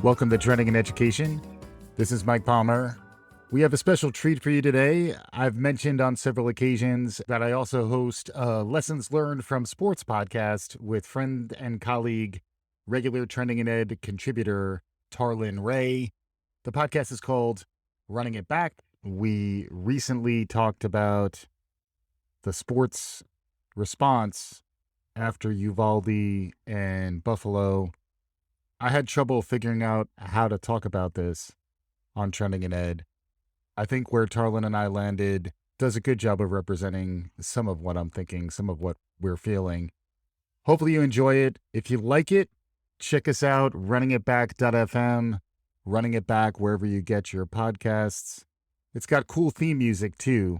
Welcome to Trending in Education. This is Mike Palmer. We have a special treat for you today. I've mentioned on several occasions that I also host a Lessons Learned from Sports podcast with friend and colleague, regular Trending in Ed contributor Tarlin Ray. The podcast is called Running It Back. We recently talked about the sports response after Uvalde and Buffalo. I had trouble figuring out how to talk about this on Trending in Ed. I think where Tarlin and I landed does a good job of representing some of what I'm thinking, some of what we're feeling. Hopefully you enjoy it. If you like it, check us out, runningitback.fm, Running It Back wherever you get your podcasts. It's got cool theme music too.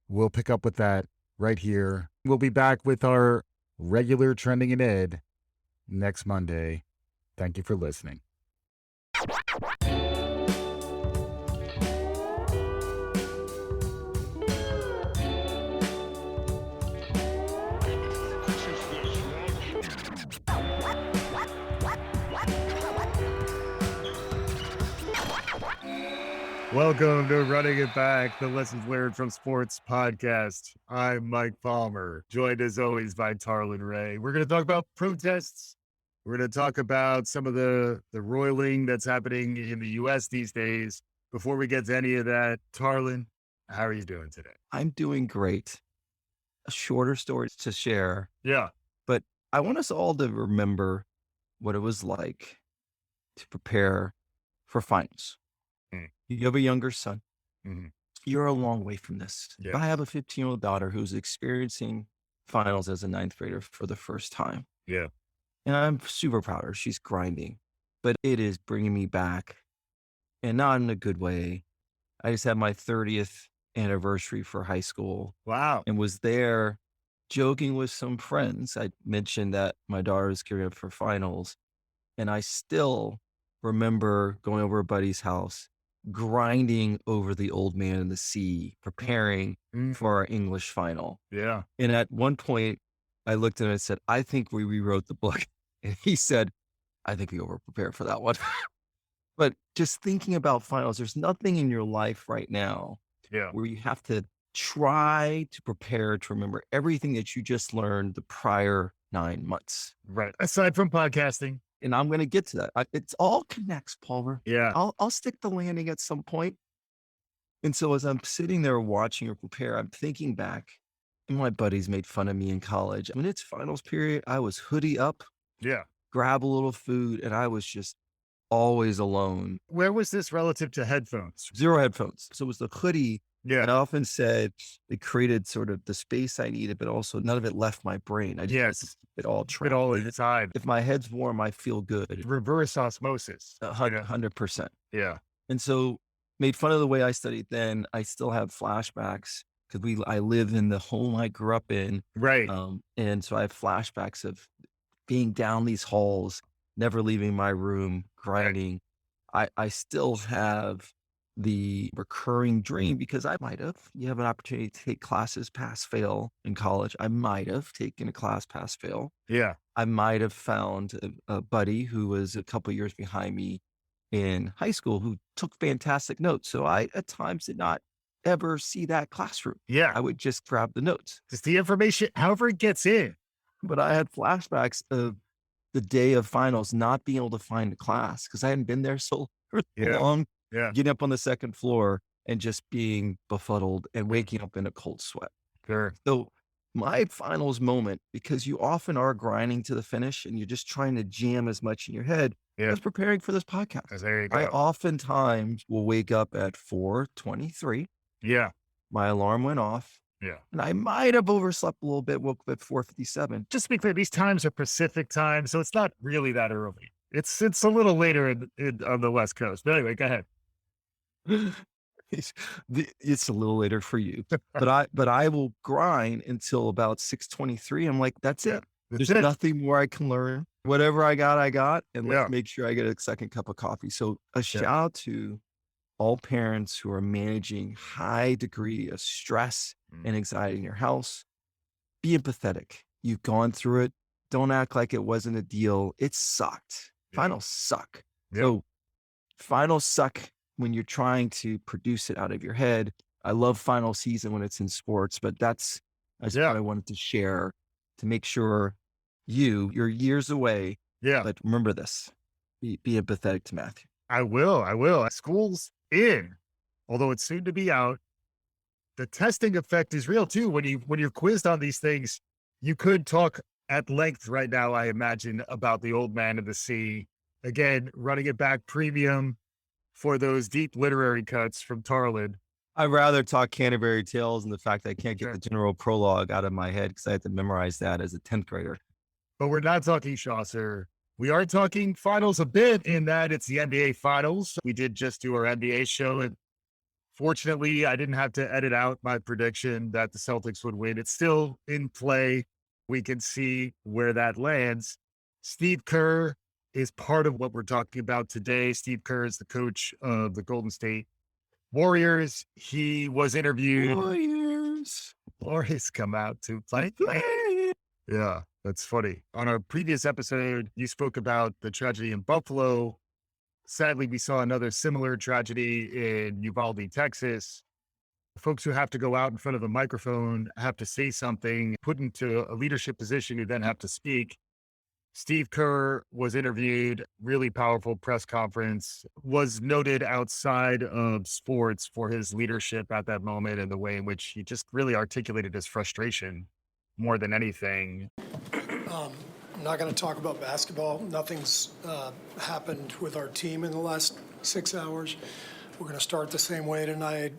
We'll pick up with that right here. We'll be back with our regular Trending in Ed next Monday. Thank you for listening. Welcome to Running It Back, the Lessons Learned from Sports podcast. I'm Mike Palmer, joined as always by Tarlin Ray. We're going to talk about protests. We're going to talk about some of the roiling that's happening in the U.S. these days. Before we get to any of that, Tarlin, how are you doing today? I'm doing great. A shorter story to share. Yeah. But I want us all to remember what it was like to prepare for finals. You have a younger son. Mm-hmm. You're a long way from this. Yeah. I have a 15-year-old daughter who's experiencing finals as a ninth grader for the first time. Yeah. And I'm super proud of her. She's grinding, but it is bringing me back, and not in a good way. I just had my 30th anniversary for high school. Wow. And was there joking with some friends. I mentioned that my daughter is gearing up for finals, and I still remember going over a buddy's house, grinding over The Old Man and the Sea, preparing for our English final. Yeah. And at one point, I looked at him and said, I think we rewrote the book. And he said, I think we overprepared for that one. But just thinking about finals, there's nothing in your life right now where you have to try to prepare to remember everything that you just learned the prior 9 months. Right. Aside from podcasting. And I'm going to get to that. It's all connects, Palmer. Yeah. I'll stick the landing at some point. And so as I'm sitting there watching her prepare, I'm thinking back, and my buddies made fun of me in college. When it's finals period, I was hoodie up, grab a little food, and I was just always alone. Where was this relative to headphones? Zero headphones. So it was the hoodie. Yeah. And I often said it created sort of the space I needed, but also none of it left my brain. I just it all trapped. It all inside. If my head's warm, I feel good. Reverse osmosis. 100%. Yeah. And so made fun of the way I studied then. I still have flashbacks because I live in the home I grew up in. Right. And so I have flashbacks of being down these halls, never leaving my room, grinding. I still have the recurring dream because you have an opportunity to take classes pass fail in college. I might have taken a class pass fail. Yeah. I might have found a buddy who was a couple years behind me in high school who took fantastic notes. So I at times did not ever see that classroom. Yeah. I would just grab the notes. Just the information, however it gets in. But I had flashbacks of the day of finals, not being able to find a class because I hadn't been there so long. Yeah. Getting up on the second floor and just being befuddled and waking up in a cold sweat. Sure. So my finals moment, because you often are grinding to the finish and you're just trying to jam as much in your head, was preparing for this podcast. There you go. I oftentimes will wake up at 4:23. Yeah. My alarm went off. Yeah. And I might have overslept a little bit, woke up at 4:57. Just to be clear, these times are Pacific time, so it's not really that early. It's a little later on the West Coast. But anyway, go ahead. It's a little later for you, but I will grind until about 6:23. I'm like, that's it. There's nothing more I can learn. Whatever I got, and let's make sure I get a second cup of coffee. So a shout out to all parents who are managing high degree of stress and anxiety in your house. Be empathetic. You've gone through it. Don't act like it wasn't a deal. It sucked. Finals suck. So finals suck when you're trying to produce it out of your head. I love final season when it's in sports, but that's what I wanted to share to make sure you're years away. Yeah. But remember this, be empathetic to Matthew. I will. School's in, although it's soon to be out. The testing effect is real too. When you're quizzed on these things, you could talk at length right now, I imagine, about the old man of the sea. Again, running it back premium for those deep literary cuts from Tarlin. I'd rather talk Canterbury Tales and the fact that I can't get the general prologue out of my head because I had to memorize that as a 10th grader. But we're not talking Chaucer. We are talking finals a bit in that it's the NBA finals. We did just do our NBA show, and fortunately, I didn't have to edit out my prediction that the Celtics would win. It's still in play. We can see where that lands. Steve Kerr is part of what we're talking about today. Steve Kerr is the coach of the Golden State Warriors. He was interviewed. Warriors come out to play. Yeah, that's funny. On our previous episode, you spoke about the tragedy in Buffalo. Sadly, we saw another similar tragedy in Uvalde, Texas. Folks who have to go out in front of a microphone, have to say something, put into a leadership position, who then have to speak. Steve Kerr was interviewed, really powerful press conference, was noted outside of sports for his leadership at that moment and the way in which he just really articulated his frustration more than anything. I'm not going to talk about basketball. Nothing's happened with our team in the last 6 hours. We're going to start the same way tonight.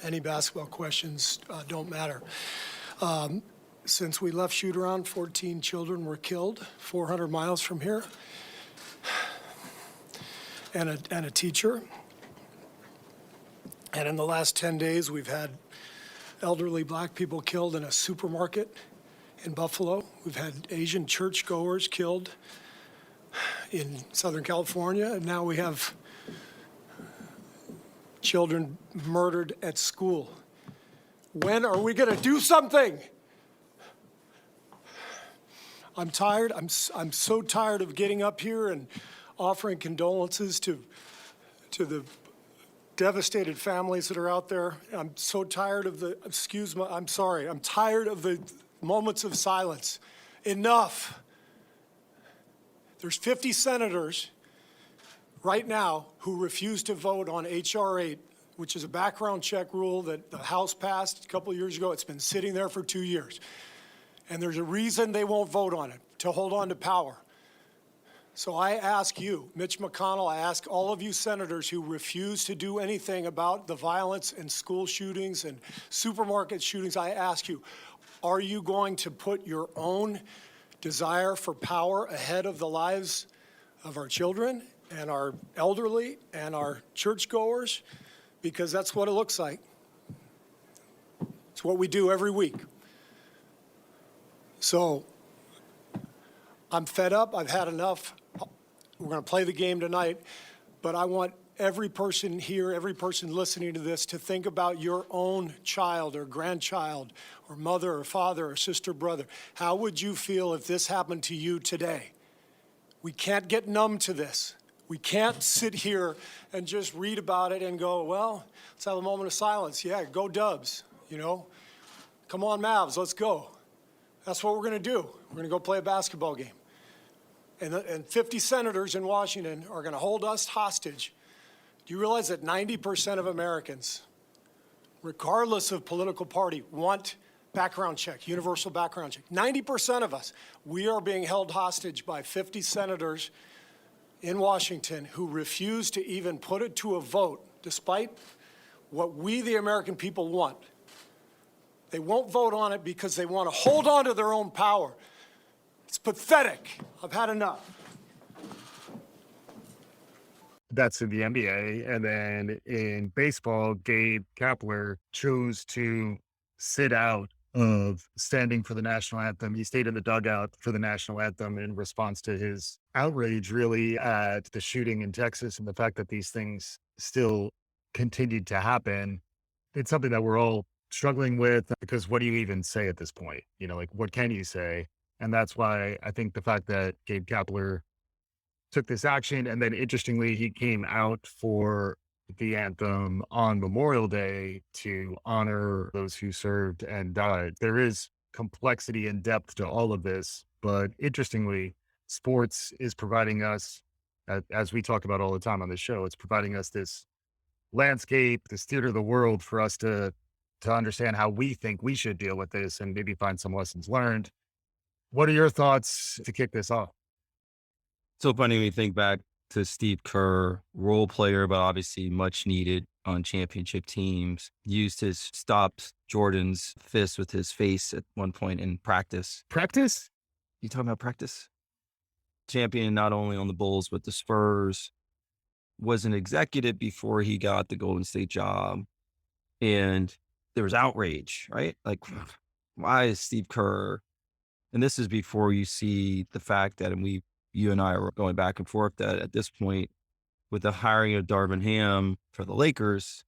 Any basketball questions don't matter. Since we left shoot-around, 14 children were killed 400 miles from here, and a teacher. And in the last 10 days, we've had elderly black people killed in a supermarket in Buffalo. We've had Asian churchgoers killed in Southern California, and now we have children murdered at school. When are we going to do something? I'm tired. I'm so tired of getting up here and offering condolences to the devastated families that are out there. I'm so tired of I'm tired of the moments of silence. Enough. There's 50 senators right now who refuse to vote on H.R. 8, which is a background check rule that the House passed a couple of years ago. It's been sitting there for 2 years. And there's a reason they won't vote on it, to hold on to power. So I ask you, Mitch McConnell, I ask all of you senators who refuse to do anything about the violence and school shootings and supermarket shootings, I ask you, are you going to put your own desire for power ahead of the lives of our children and our elderly and our churchgoers? Because that's what it looks like. It's what we do every week. So I'm fed up. I've had enough. We're going to play the game tonight, but I want every person here, every person listening to this, to think about your own child or grandchild or mother or father or sister, brother. How would you feel if this happened to you today? We can't get numb to this. We can't sit here and just read about it and go, well, let's have a moment of silence. Yeah, go Dubs, you know. Come on, Mavs, let's go. That's what we're going to do. We're going to go play a basketball game. And 50 senators in Washington are going to hold us hostage. Do you realize that 90% of Americans, regardless of political party, want background check, universal background check? 90% of us, we are being held hostage by 50 senators in Washington who refuse to even put it to a vote, despite what we, the American people, want. They won't vote on it because they want to hold on to their own power. It's pathetic. I've had enough. That's in the NBA. And then in baseball, Gabe Kapler chose to sit out of standing for the national anthem. He stayed in the dugout for the national anthem in response to his outrage, really, at the shooting in Texas and the fact that these things still continued to happen. It's something that we're all struggling with, because what do you even say at this point? You know, like, what can you say? And that's why I think the fact that Gabe Kapler took this action. And then interestingly, he came out for the anthem on Memorial Day to honor those who served and died. There is complexity and depth to all of this, but interestingly, sports is providing us, as we talk about all the time on this show, it's providing us this landscape, this theater of the world for us to understand how we think we should deal with this and maybe find some lessons learned. What are your thoughts to kick this off? So funny when you think back to Steve Kerr, role player, but obviously much needed on championship teams, used his stopped Jordan's fist with his face at one point in practice. Practice? You talking about practice? Champion not only on the Bulls, but the Spurs, was an executive before he got the Golden State job. And there was outrage, right? Like, why is Steve Kerr? And this is before you see the fact that, and you and I are going back and forth, that at this point, with the hiring of Darvin Ham for the Lakers,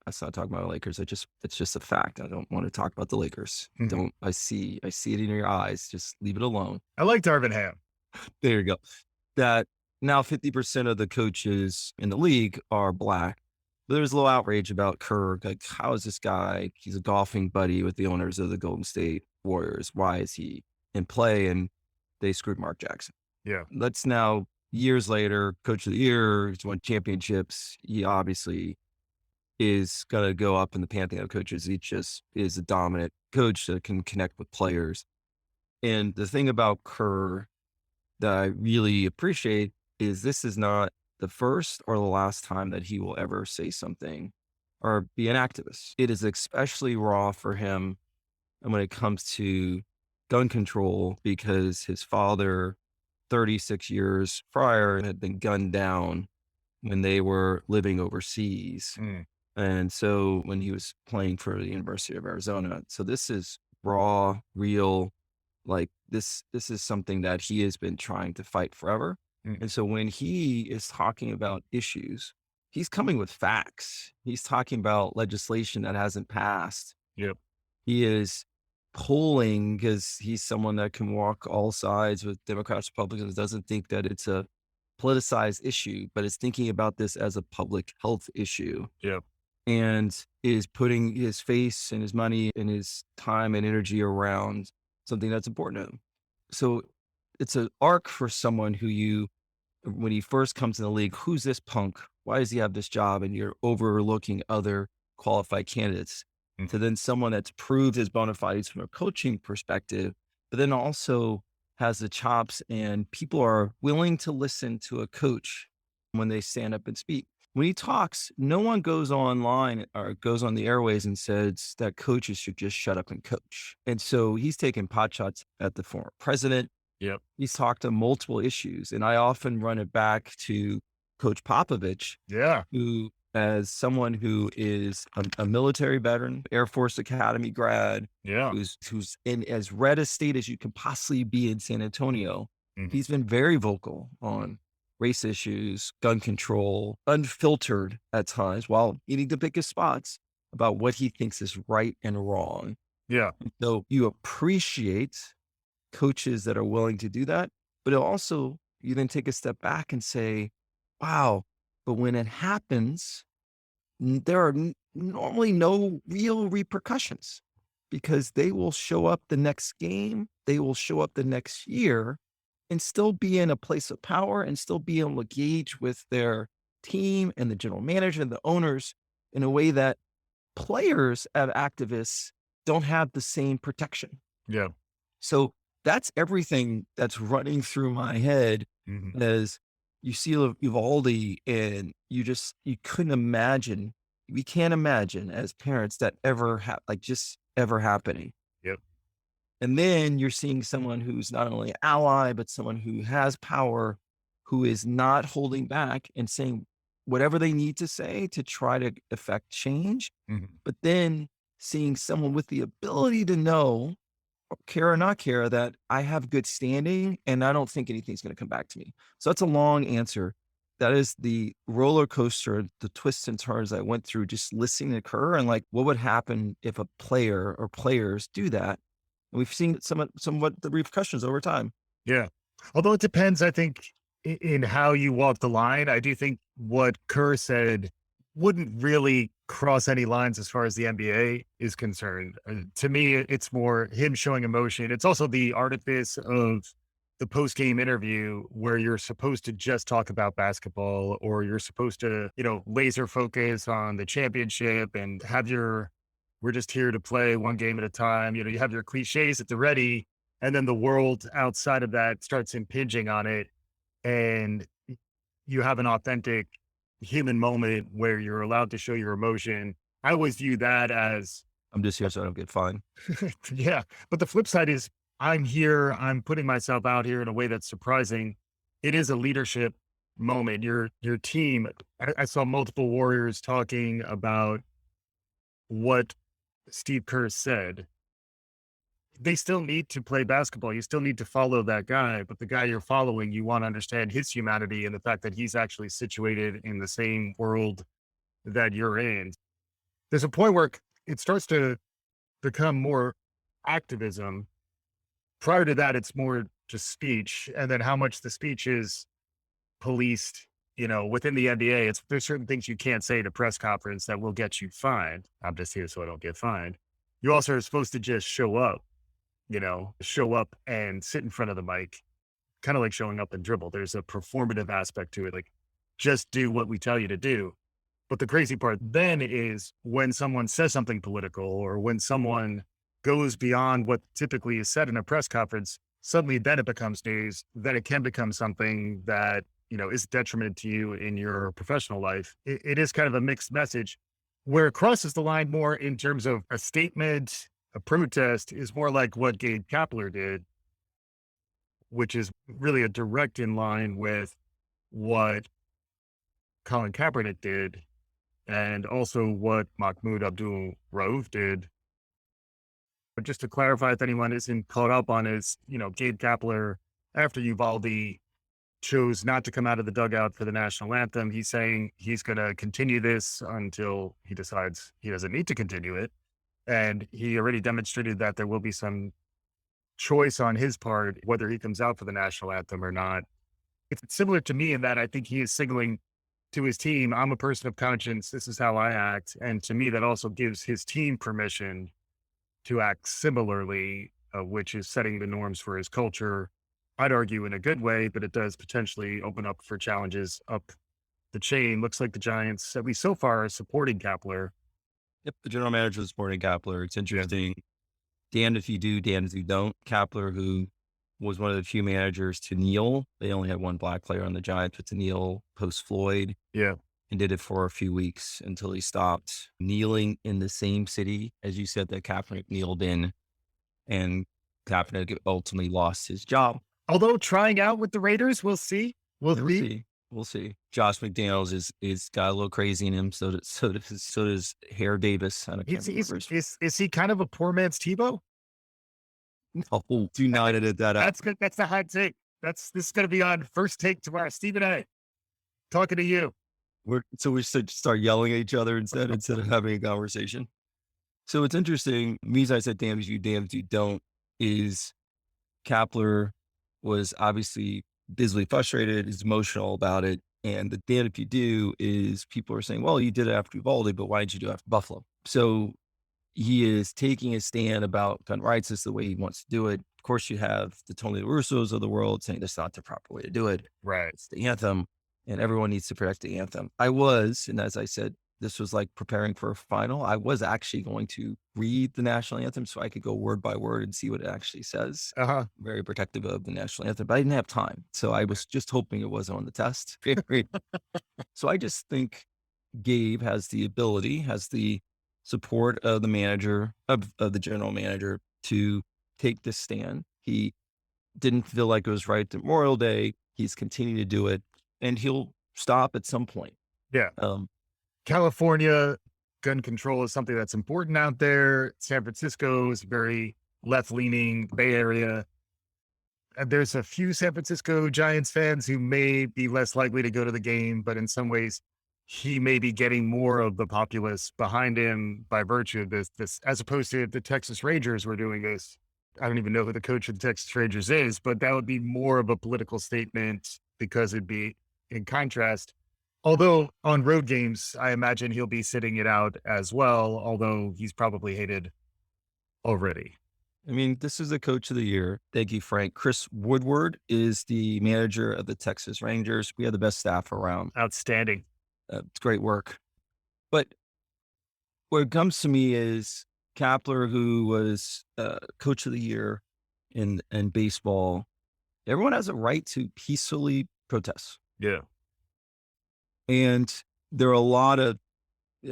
let's not talk about the Lakers. It's just a fact. I don't want to talk about the Lakers. I see it in your eyes. Just leave it alone. I like Darvin Ham. There you go. That now 50% of the coaches in the league are Black. But there's a little outrage about Kerr. Like, how is this guy? He's a golfing buddy with the owners of the Golden State Warriors. Why is he in play? And they screwed Mark Jackson. Yeah. Let's now, years later, coach of the year, he's won championships. He obviously is going to go up in the pantheon of coaches. He just is a dominant coach that can connect with players. And the thing about Kerr that I really appreciate is this is not the first or the last time that he will ever say something or be an activist. It is especially raw for him. And when it comes to gun control, because his father, 36 years prior, had been gunned down when they were living overseas. And so when he was playing for the University of Arizona. So this is raw, real, like this is something that he has been trying to fight forever. And so when he is talking about issues, he's coming with facts. He's talking about legislation that hasn't passed. Yep. He is polling because he's someone that can walk all sides with Democrats, Republicans, doesn't think that it's a politicized issue, but is thinking about this as a public health issue. Yep. And is putting his face and his money and his time and energy around something that's important to him. So it's an arc for someone who when he first comes in the league, who's this punk? Why does he have this job? And you're overlooking other qualified candidates. To then someone that's proved his bona fides from a coaching perspective, but then also has the chops and people are willing to listen to a coach when they stand up and speak. When he talks, no one goes online or goes on the airways and says that coaches should just shut up and coach. And so he's taking pot shots at the former president. Yep. He's talked to multiple issues. And I often run it back to Coach Popovich, who, as someone who is a military veteran, Air Force Academy grad, who's in as red a state as you can possibly be in San Antonio. He's been very vocal on race issues, gun control, unfiltered at times, while needing to pick his spots about what he thinks is right and wrong. Yeah. So you appreciate coaches that are willing to do that, but also you then take a step back and say, wow, but when it happens, there are normally no real repercussions because they will show up the next game. They will show up the next year and still be in a place of power and still be able to engage with their team and the general manager and the owners in a way that players of activists don't have the same protection. Yeah. So that's everything that's running through my head as you see Uvalde, and you couldn't imagine, we can't imagine as parents that ever happening. Yep. And then you're seeing someone who's not only an ally, but someone who has power, who is not holding back and saying whatever they need to say to try to affect change. But then seeing someone with the ability to know, care or not care, that I have good standing and I don't think anything's going to come back to me. So that's a long answer. That is the roller coaster, the twists and turns I went through just listening to Kerr and like, what would happen if a player or players do that? And we've seen somewhat the repercussions over time. Yeah. Although it depends, I think in how you walk the line. I do think what Kerr said wouldn't really cross any lines as far as the NBA is concerned. To me, it's more him showing emotion. It's also the artifice of the post-game interview where you're supposed to just talk about basketball, or you're supposed to, laser focus on the championship and have we're just here to play one game at a time. You have your cliches at the ready, and then the world outside of that starts impinging on it. And you have an authentic human moment where you're allowed to show your emotion. I always view that as, I'm just here so I don't get fined. yeah. But the flip side is I'm here, I'm putting myself out here in a way that's surprising. It is a leadership moment. Your team, I saw multiple Warriors talking about what Steve Kerr said. They still need to play basketball. You still need to follow that guy, but the guy you're following, you want to understand his humanity and the fact that he's actually situated in the same world that you're in. There's a point where it starts to become more activism. Prior to that, it's more just speech. And then how much the speech is policed, within the NBA, there's certain things you can't say at a press conference that will get you fined. I'm just here so I don't get fined. You also are supposed to just show up and sit in front of the mic, kind of like showing up and dribble. There's a performative aspect to it. Like, just do what we tell you to do. But the crazy part then is when someone says something political, or when someone goes beyond what typically is said in a press conference, suddenly then it becomes news, then it can become something that, is detriment to you in your professional life. It is kind of a mixed message. Where it crosses the line more in terms of a statement, a protest, is more like what Gabe Kapler did, which is really a direct in line with what Colin Kaepernick did, and also what Mahmoud Abdul-Rauf did. But just to clarify, if anyone isn't caught up on is, Gabe Kapler, after Uvalde chose not to come out of the dugout for the national anthem, he's saying he's going to continue this until he decides he doesn't need to continue it. And he already demonstrated that there will be some choice on his part, whether he comes out for the national anthem or not. It's similar to me in that I think he is signaling to his team, I'm a person of conscience. This is how I act. And to me, that also gives his team permission to act similarly, which is setting the norms for his culture. I'd argue in a good way, but it does potentially open up for challenges up the chain. Looks like the Giants, at least so far, are supporting Kapler. Yep, the general manager is supporting Kapler. It's interesting. Damned if you do, damned if you don't. Kapler, who was one of the few managers to kneel. They only had one black player on the Giants, but to kneel post-Floyd. Yeah. And did it for a few weeks until he stopped kneeling in the same city, as you said, that Kaepernick kneeled in. And Kaepernick ultimately lost his job. Although trying out with the Raiders, we'll see. We'll see. Josh McDaniels is got a little crazy in him. So does Hare Davis. Is he kind of a poor man's Tebow? No, do not edit that out. That's good. That's the hot take. This is going to be on First Take tomorrow. Stephen A. talking to you. We should start yelling at each other instead of having a conversation. So it's interesting. I said, damned if you don't, is Kapler was obviously visibly frustrated, is emotional about it. And the damned if you do is people are saying, well, you did it after Uvalde, but why did you do it after Buffalo? So he is taking a stand about gun rights. This is the way he wants to do it. Of course, you have the Tony La Russos of the world saying that's not the proper way to do it. Right. It's the anthem, and everyone needs to protect the anthem. And as I said, this was like preparing for a final. I was actually going to read the national anthem so I could go word by word and see what it actually says. Very protective of the national anthem, but I didn't have time. So I was just hoping it wasn't on the test. So I just think Gabe has the ability, has the support of the manager, of the general manager, to take this stand. He didn't feel like it was right to Memorial Day. He's continuing to do it, and he'll stop at some point. Yeah. California gun control is something that's important out there. San Francisco is very left-leaning, Bay Area. And there's a few San Francisco Giants fans who may be less likely to go to the game, but in some ways, he may be getting more of the populace behind him by virtue of this, as opposed to the Texas Rangers were doing this. I don't even know who the coach of the Texas Rangers is, but that would be more of a political statement because it'd be in contrast. Although on road games, I imagine he'll be sitting it out as well, although he's probably hated already. I mean, this is the coach of the year. Thank you, Frank. Chris Woodward is the manager of the Texas Rangers. We have the best staff around. Outstanding. It's great work. But what it comes to me is Kapler, who was coach of the year in baseball. Everyone has a right to peacefully protest. Yeah. And there are a lot of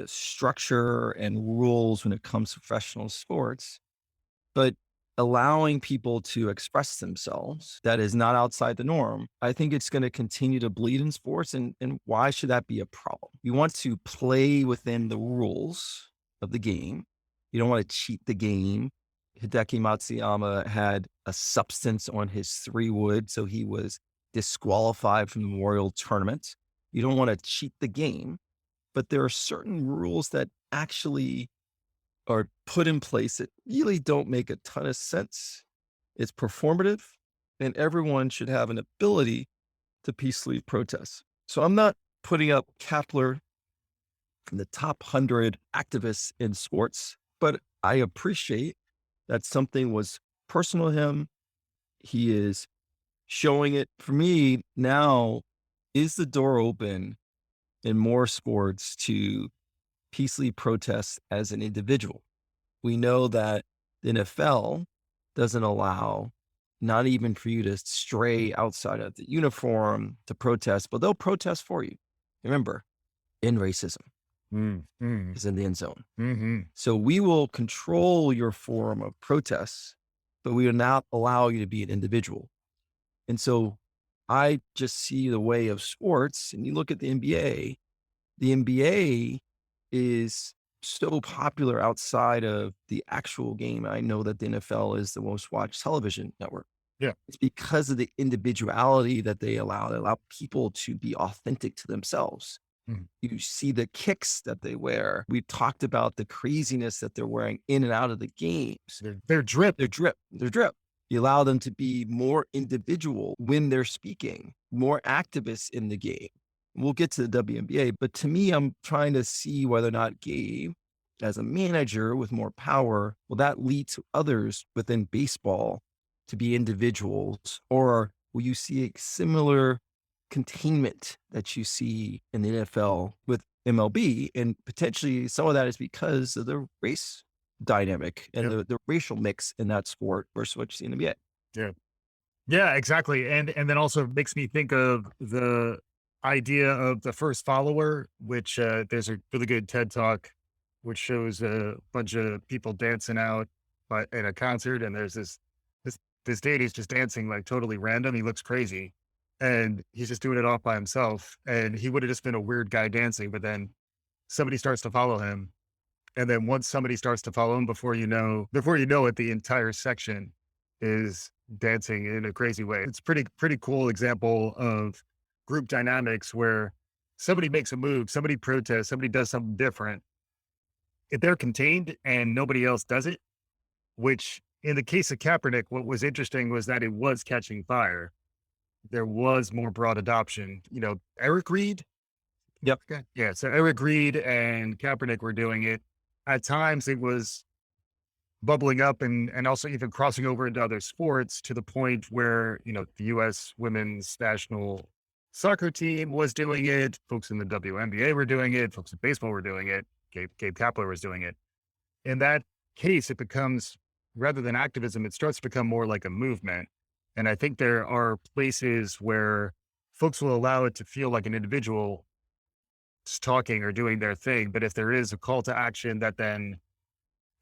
structure and rules when it comes to professional sports, but allowing people to express themselves that is not outside the norm, I think it's going to continue to bleed in sports. And why should that be a problem? You want to play within the rules of the game. You don't want to cheat the game. Hideki Matsuyama had a substance on his 3-wood, so he was disqualified from the Memorial Tournament. You don't want to cheat the game, but there are certain rules that actually are put in place that really don't make a ton of sense. It's performative, and everyone should have an ability to peacefully protest. So I'm not putting up Kapler in the top 100 activists in sports, but I appreciate that something was personal to him. He is showing it. For me now, is the door open in more sports to peacefully protest as an individual? We know that the NFL doesn't allow, not even for you to stray outside of the uniform to protest, but they'll protest for you. Remember, in racism is in the end zone. Mm-hmm. So we will control your form of protest, but we will not allow you to be an individual. And so I just see the way of sports, and you look at the NBA is so popular outside of the actual game. I know that the NFL is the most watched television network. Yeah. It's because of the individuality that they allow people to be authentic to themselves. Mhm. You see the kicks that they wear. We talked about the craziness that they're wearing in and out of the games. They're drip. They're drip. You allow them to be more individual when they're speaking, more activists in the game. We'll get to the WNBA, but to me, I'm trying to see whether or not Gabe, as a manager with more power, will that lead to others within baseball to be individuals, or will you see a similar containment that you see in the NFL with MLB? And potentially some of that is because of the race dynamic and the racial mix in that sport versus what you see in the NBA. Yeah, exactly. And then also makes me think of the idea of the first follower, which there's a really good TED Talk, which shows a bunch of people dancing out at a concert. And there's this dude, he's just dancing like totally random. He looks crazy and he's just doing it all by himself. And he would have just been a weird guy dancing, but then somebody starts to follow him. And then once somebody starts to follow him, before you know it, the entire section is dancing in a crazy way. It's pretty cool example of group dynamics where somebody makes a move, somebody protests, somebody does something different. If they're contained and nobody else does it, which in the case of Kaepernick, what was interesting was that it was catching fire. There was more broad adoption. Eric Reed. Yep. Okay. Yeah. So Eric Reed and Kaepernick were doing it. At times it was bubbling up and also even crossing over into other sports to the point where, the U.S. women's national soccer team was doing it. Folks in the WNBA were doing it. Folks in baseball were doing it. Gabe Kapler was doing it. In that case, it becomes, rather than activism, it starts to become more like a movement. And I think there are places where folks will allow it to feel like an individual just talking or doing their thing. But if there is a call to action that then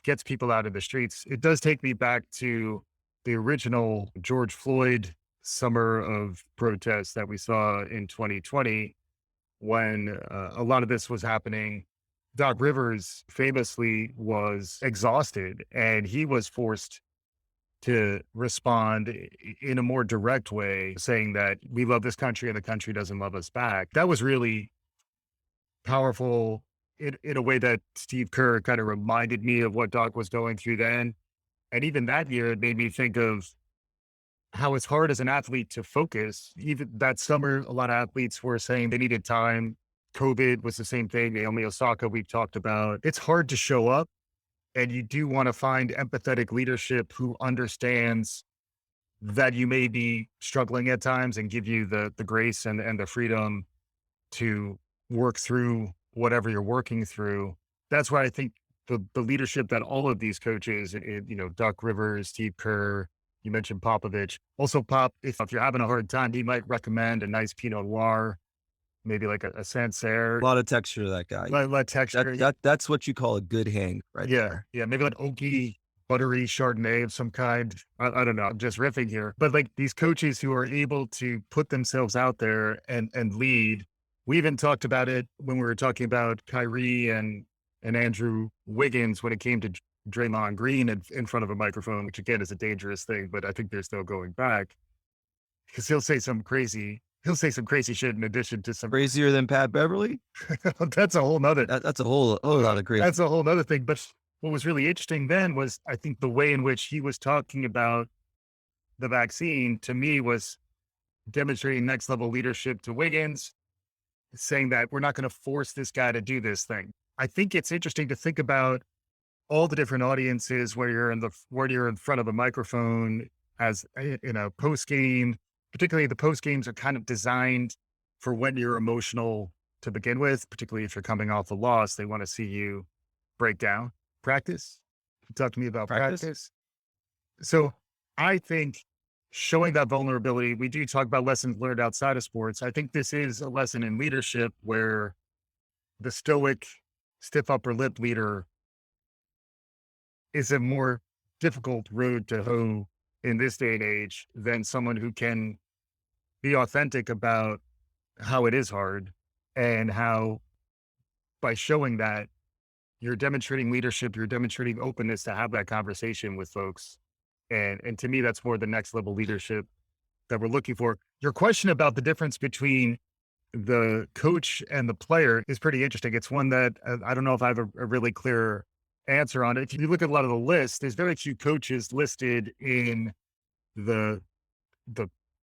gets people out of the streets, it does take me back to the original George Floyd summer of protests that we saw in 2020, when a lot of this was happening. Doc Rivers famously was exhausted and he was forced to respond in a more direct way, saying that we love this country and the country doesn't love us back. That was really powerful in a way that Steve Kerr kind of reminded me of what Doc was going through then. And even that year, it made me think of how it's hard as an athlete to focus. Even that summer, a lot of athletes were saying they needed time. COVID was the same thing. Naomi Osaka, we've talked about. It's hard to show up, and you do want to find empathetic leadership who understands that you may be struggling at times and give you the grace and the freedom to work through whatever you're working through. That's why I think the leadership that all of these coaches, Doc Rivers, Steve Kerr, you mentioned Popovich. Also, Pop, if you're having a hard time, he might recommend a nice Pinot Noir, maybe like a Sancerre. A lot of texture to that guy. A lot of texture. That's what you call a good hang right there. Yeah, maybe like oaky, buttery Chardonnay of some kind. I don't know. I'm just riffing here. But like these coaches who are able to put themselves out there and lead. We even talked about it when we were talking about Kyrie and Andrew Wiggins when it came to Draymond Green in front of a microphone, which again is a dangerous thing, but I think they're still going back because he'll say some crazy shit in addition to some crazier than Pat Beverly. That's a whole nother. That's a whole lot of crazy. That's a whole nother thing. But what was really interesting then was I think the way in which he was talking about the vaccine to me was demonstrating next level leadership to Wiggins, saying that we're not going to force this guy to do this thing. I think it's interesting to think about all the different audiences where you're in front of a microphone as in a post game. Particularly the post games are kind of designed for when you're emotional to begin with, particularly if you're coming off a loss, they want to see you break down. Practice. Talk to me about practice. So I think showing that vulnerability, we do talk about lessons learned outside of sports. I think this is a lesson in leadership where the stoic, stiff upper lip leader is a more difficult road to hoe in this day and age than someone who can be authentic about how it is hard and how by showing that you're demonstrating leadership, you're demonstrating openness to have that conversation with folks. And to me, that's more the next level leadership that we're looking for. Your question about the difference between the coach and the player is pretty interesting. It's one that I don't know if I have a really clear answer on it. If you look at a lot of the lists, there's very few coaches listed in the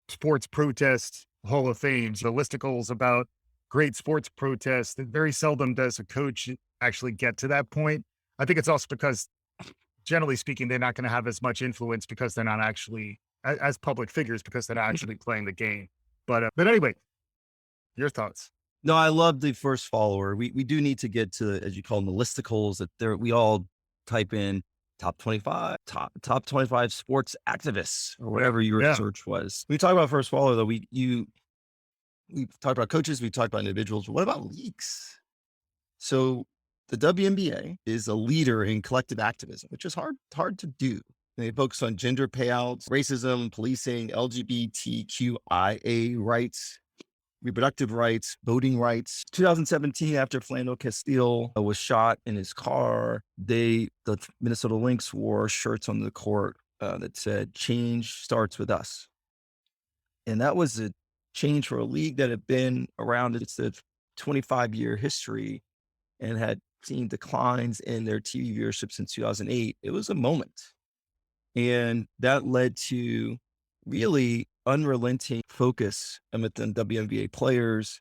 sports protest Hall of Fame. The listicles about great sports protests, very seldom does a coach actually get to that point. I think it's also because, generally speaking, they're not going to have as much influence because they're not actually as public figures because they're not actually playing the game. But anyway, your thoughts? No, I love the first follower. We do need to get to, as you call them, the listicles that we all type in top 25 sports activists or whatever your search was. We talk about first follower though. We talked about coaches. We talked about individuals. What about leagues? So the WNBA is a leader in collective activism, which is hard to do. They focus on gender payouts, racism, policing, LGBTQIA rights, reproductive rights, voting rights. 2017, after Philando Castile was shot in his car, the Minnesota Lynx wore shirts on the court that said, "Change starts with us." And that was a change for a league that had been around its 25-year history and had seen declines in their TV viewership since 2008. It was a moment. And that led to really unrelenting focus within WNBA players.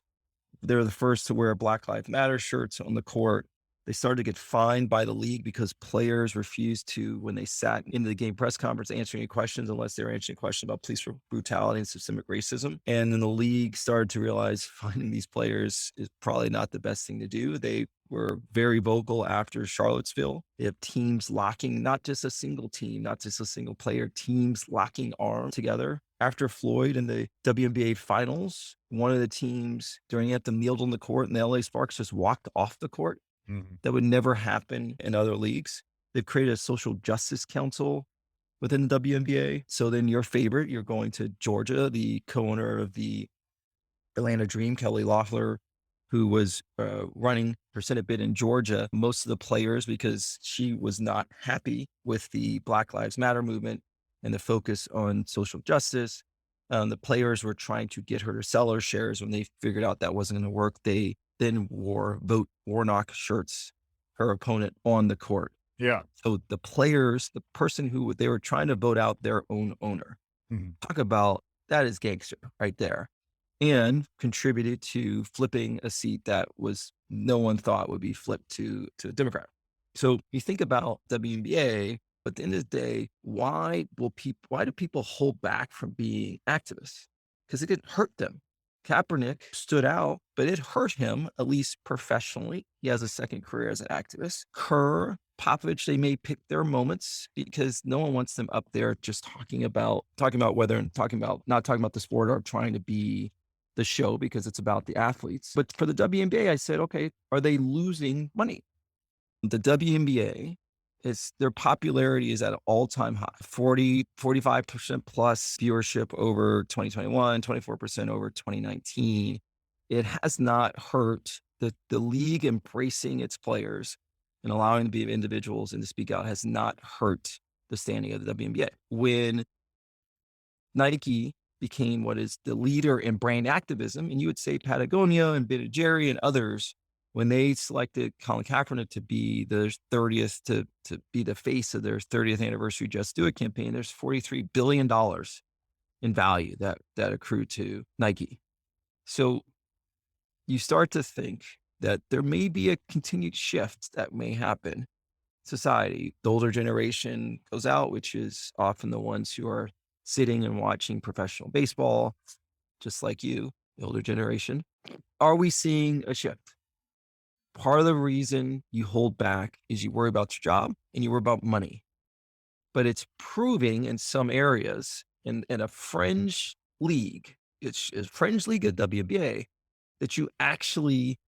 They're the first to wear Black Lives Matter shirts on the court. They started to get fined by the league because players refused to, when they sat into the game press conference, answering any questions unless they were answering a question about police brutality and systemic racism. And then the league started to realize finding these players is probably not the best thing to do. They were very vocal after Charlottesville. They have teams locking, not just a single team, not just a single player, teams locking arms together. After Floyd in the WNBA finals, one of the teams during anthem kneeled on the court and the LA Sparks just walked off the court. Mm-hmm. That would never happen in other leagues. They've created a social justice council within the WNBA. So then your favorite, you're going to Georgia, the co-owner of the Atlanta Dream, Kelly Loeffler, who was running her Senate bid in Georgia. Most of the players, because she was not happy with the Black Lives Matter movement and the focus on social justice, the players were trying to get her to sell her shares. When they figured out that wasn't going to work, they then wore Vote Warnock shirts, her opponent, on the court. Yeah. So the players, the person who they were trying to vote out their own owner, Talk about, that is gangster right there. And contributed to flipping a seat that was no one thought would be flipped to a Democrat. So you think about WNBA, but at the end of the day, why do people hold back from being activists? Because it didn't hurt them. Kaepernick stood out, but it hurt him, at least professionally. He has a second career as an activist. Kerr, Popovich, they may pick their moments because no one wants them up there just talking about not talking about the sport or trying to be the show because it's about the athletes. But for the WNBA, I said, okay, are they losing money? The WNBA, their popularity is at an all-time high, 45% plus viewership over 2021, 24% over 2019. It has not hurt the league embracing its players and allowing them to be individuals and to speak out has not hurt the standing of the WNBA. When Nike became what is the leader in brand activism, and you would say Patagonia and Ben & Jerry and others, when they selected Colin Kaepernick to be their 30th, to be the face of their 30th anniversary Just Do It campaign, there's $43 billion in value that accrued to Nike. So you start to think that there may be a continued shift that may happen in society. The older generation goes out, which is often the ones who are sitting and watching professional baseball, just like you, the older generation. Are we seeing a shift? Part of the reason you hold back is you worry about your job and you worry about money. But it's proving in some areas in a fringe league, it's a fringe league at WNBA, that you actually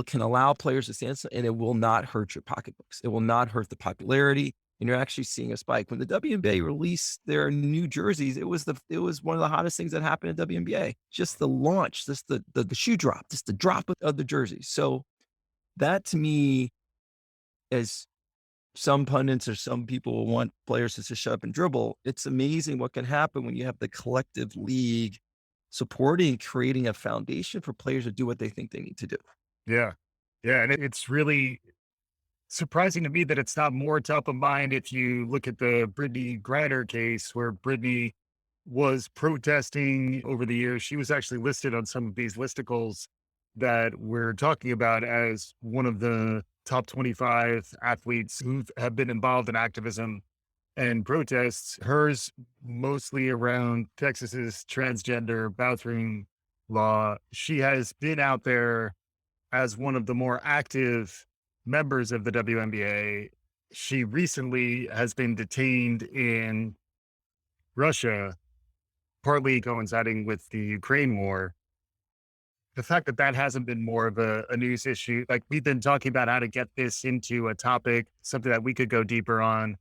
can allow players to stand and it will not hurt your pocketbooks. It will not hurt the popularity. And you're actually seeing a spike. When the WNBA released their new jerseys, it was one of the hottest things that happened at WNBA. Just the launch, just the shoe drop, just the drop of the jerseys. So that to me, as some pundits or some people want players to just shut up and dribble, it's amazing what can happen when you have the collective league supporting, creating a foundation for players to do what they think they need to do. Yeah. Yeah. And it's really surprising to me that it's not more top of mind if you look at the Brittney Griner case, where Brittney was protesting over the years. She was actually listed on some of these listicles that we're talking about as one of the top 25 athletes who have been involved in activism and protests. Hers mostly around Texas's transgender bathroom law. She has been out there as one of the more active members of the WNBA. She recently has been detained in Russia, partly coinciding with the Ukraine war. The fact that that hasn't been more of a news issue, like we've been talking about how to get this into a topic, something that we could go deeper on.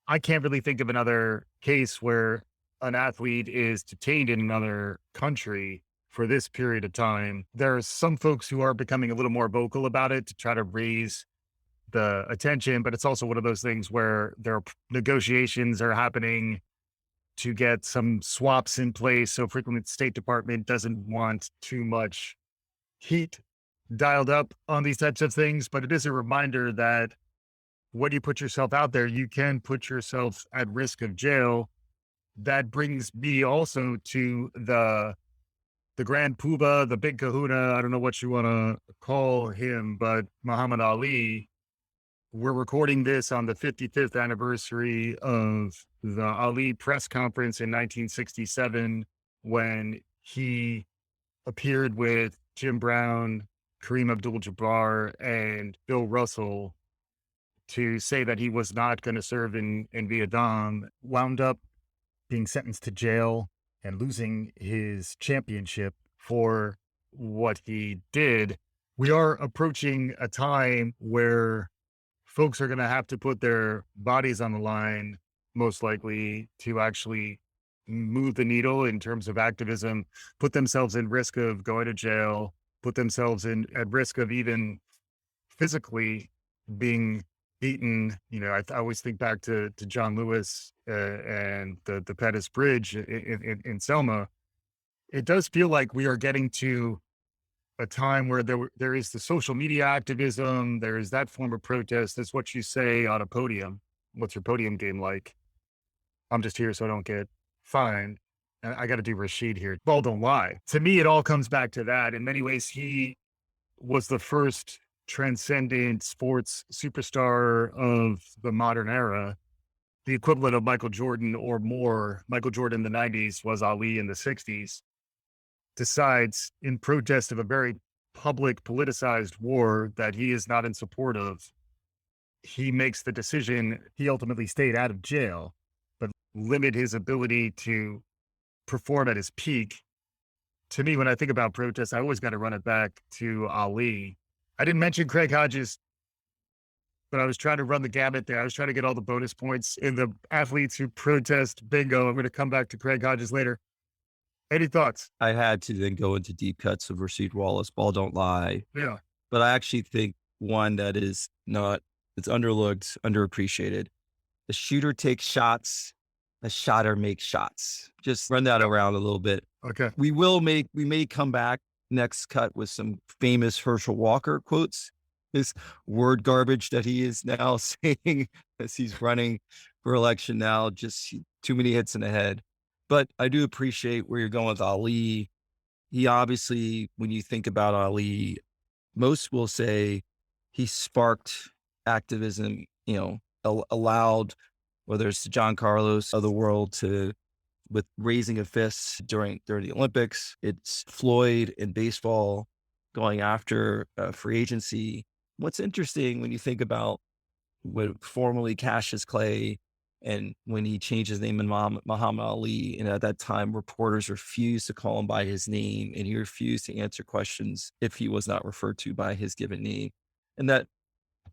I can't really think of another case where an athlete is detained in another country for this period of time. There are some folks who are becoming a little more vocal about it to try to raise the attention, but it's also one of those things where there are negotiations are happening to get some swaps in place. So frequently the State Department doesn't want too much heat dialed up on these types of things, but it is a reminder that when you put yourself out there, you can put yourself at risk of jail. That brings me also to the grand poobah, the big kahuna, I don't know what you want to call him, but Muhammad Ali. We're recording this on the 55th anniversary of the Ali press conference in 1967, when he appeared with Jim Brown, Kareem Abdul-Jabbar, and Bill Russell to say that he was not going to serve in Vietnam, wound up being sentenced to jail and losing his championship for what he did. We are approaching a time where folks are going to have to put their bodies on the line, most likely, to actually move the needle in terms of activism, put themselves in risk of going to jail, put themselves at risk of even physically being beaten. You know, I always think back to John Lewis and the Pettus Bridge in Selma. It does feel like we are getting to a time where there is the social media activism, there is that form of protest. That's what you say on a podium. What's your podium game like? I'm just here so I don't get fined. I got to do Rasheed here. Ball don't lie. To me, it all comes back to that. In many ways, he was the first transcendent sports superstar of the modern era, the equivalent of Michael Jordan or more. Michael Jordan in the 90s was Ali in the 60s. Decides in protest of a very public politicized war that he is not in support of. He makes the decision. He ultimately stayed out of jail, but limit his ability to perform at his peak. To me, when I think about protests, I always got to run it back to Ali. I didn't mention Craig Hodges, but I was trying to run the gamut there. I was trying to get all the bonus points in the athletes who protest bingo. I'm going to come back to Craig Hodges later. Any thoughts? I had to then go into deep cuts of Rasheed Wallace, Ball Don't Lie. Yeah. But I actually think one that is not, it's underlooked, underappreciated. The shooter takes shots, the shotter makes shots. Just run that around a little bit. Okay. We may come back next cut with some famous Herschel Walker quotes. This word garbage that he is now saying as he's running for election now, just too many hits in the head. But I do appreciate where you're going with Ali. He obviously, when you think about Ali, most will say he sparked activism, allowed, whether it's John Carlos of the world with raising a fist during the Olympics. It's Floyd in baseball going after free agency. What's interesting when you think about what formerly Cassius Clay, and when he changed his name in Muhammad Ali, and at that time, reporters refused to call him by his name, and he refused to answer questions if he was not referred to by his given name. And that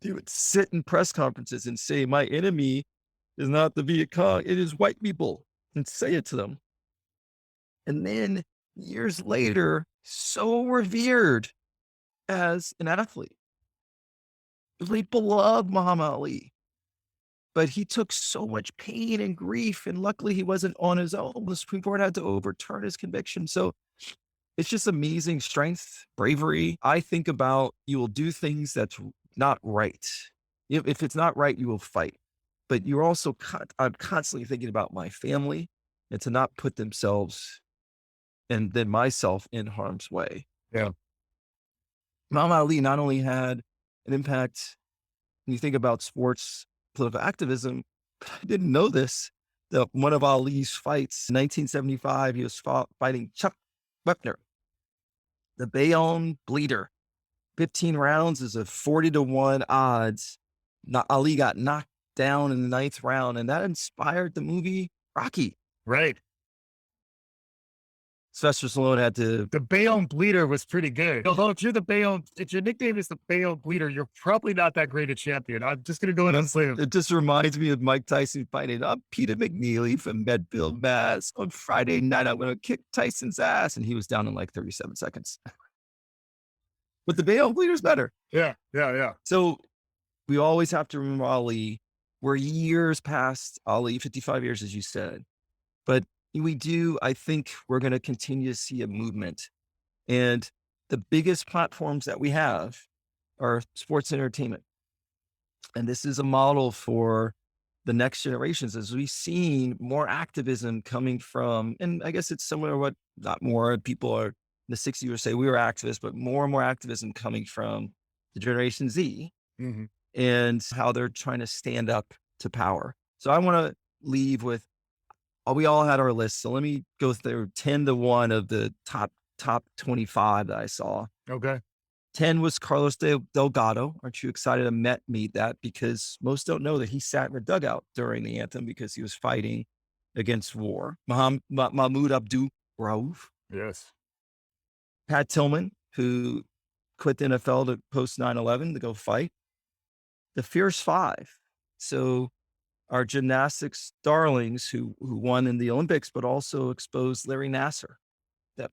he would sit in press conferences and say, my enemy is not the Viet Cong, it is white people, and say it to them. And then years later, so revered as an athlete, really beloved Muhammad Ali. But he took so much pain and grief, and luckily he wasn't on his own. The Supreme Court had to overturn his conviction. So it's just amazing strength, bravery. I think about, you will do things that's not right. If it's not right, you will fight. But you're also, I'm constantly thinking about my family and to not put themselves and then myself in harm's way. Yeah. Muhammad Ali not only had an impact when you think about sports, political activism, but I didn't know this. One of Ali's fights in 1975, he was fighting Chuck Wepner, the Bayonne Bleeder. 15 rounds is a 40-1 odds. Ali got knocked down in the 9th round, and that inspired the movie Rocky. Right. Sylvester Stallone had to. The Bayonne Bleeder was pretty good. Although if your nickname is the Bayonne Bleeder, you're probably not that great a champion. I'm just going to go in and say it just reminds me of Mike Tyson fighting. I'm Peter McNeely from Medfield, Mass. On Friday night, I'm going to kick Tyson's ass. And he was down in like 37 seconds. But the Bayonne Bleeder's better. Yeah. So we always have to remember Ali. We're years past Ali, 55 years, as you said. But I think we're going to continue to see a movement. And the biggest platforms that we have are sports entertainment. And this is a model for the next generations, as we've seen more activism coming from, and I guess it's similar to what, not more people are in the 60s would say we were activists, but more and more activism coming from the Generation Z and how they're trying to stand up to power. So I want to leave with, we all had our list. So let me go through 10-1 of the top 25 that I saw. Okay. 10 was Carlos Delgado. Aren't you excited to meet that? Because most don't know that he sat in the dugout during the anthem because he was fighting against war. Mahmoud Abdul-Rauf. Yes. Pat Tillman, who quit the NFL to post 9/11 to go fight. The Fierce Five. So our gymnastics darlings who won in the Olympics, but also exposed Larry Nassar. That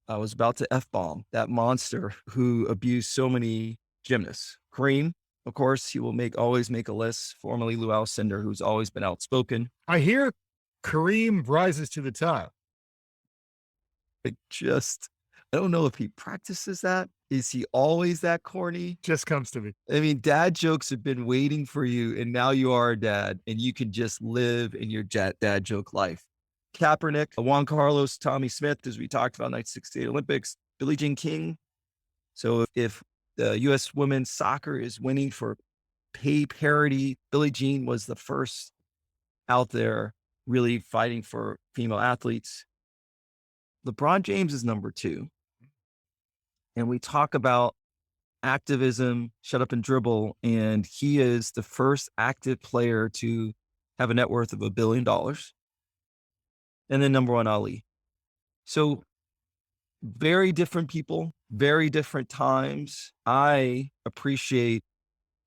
I was about to F-bomb, that monster who abused so many gymnasts. Kareem, of course, he will always make a list, formerly Lou Alcindor, who's always been outspoken. I hear Kareem rises to the top. I don't know if he practices that. Is he always that corny? Just comes to me. I mean, dad jokes have been waiting for you, and now you are a dad, and you can just live in your dad joke life. Kaepernick, Juan Carlos, Tommy Smith, as we talked about, 1968 Olympics, Billie Jean King. So if the U.S. women's soccer is winning for pay parity, Billie Jean was the first out there really fighting for female athletes. LeBron James is number 2. And we talk about activism, shut up and dribble. And he is the first active player to have a net worth of $1 billion. And then number 1, Ali. So very different people, very different times. I appreciate,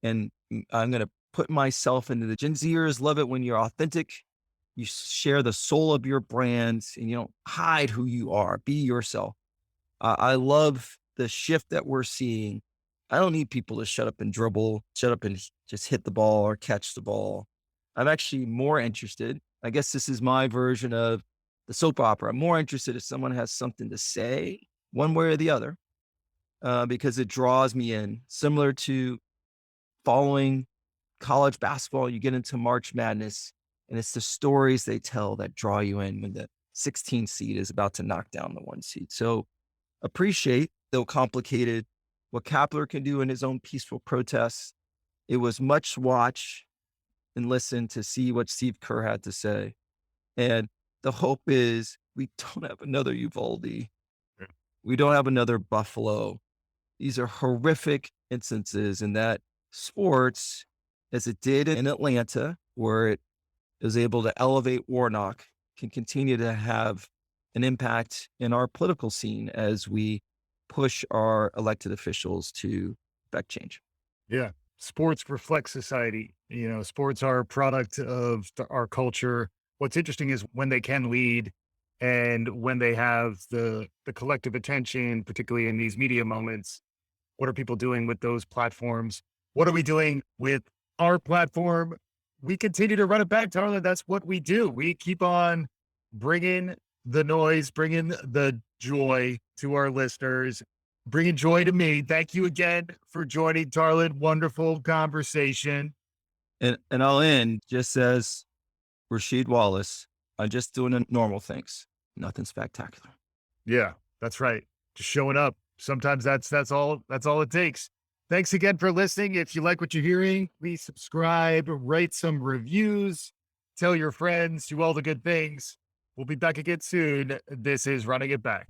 and I'm going to put myself into the Gen Zers love it when you're authentic. You share the soul of your brand and you don't hide who you are. Be yourself. I love the shift that we're seeing. I don't need people to shut up and dribble, shut up and just hit the ball or catch the ball. I'm actually more interested. I guess this is my version of the soap opera. I'm more interested if someone has something to say one way or the other, because it draws me in. Similar to following college basketball, you get into March Madness, and it's the stories they tell that draw you in when the 16 seed is about to knock down the 1 seed. So appreciate, though complicated, what Kapler can do in his own peaceful protests. It was much watch and listen to see what Steve Kerr had to say. And the hope is we don't have another Uvalde. We don't have another Buffalo. These are horrific instances in that sports, as it did in Atlanta, where it was able to elevate Warnock, can continue to have an impact in our political scene as we push our elected officials to affect change. Yeah. Sports reflect society. Sports are a product of our culture. What's interesting is when they can lead and when they have the collective attention, particularly in these media moments, what are people doing with those platforms? What are we doing with our platform? We continue to run it back, Tarla. That's what we do. We keep on bringing the noise, bringing the joy to our listeners, bringing joy to me. Thank you again for joining, Tarla. Wonderful conversation. And I'll end just as Rasheed Wallace. I'm just doing the normal things. Nothing spectacular. Yeah, that's right. Just showing up. Sometimes that's all it takes. Thanks again for listening. If you like what you're hearing, please subscribe, write some reviews, tell your friends, do all the good things. We'll be back again soon. This is Running It Back.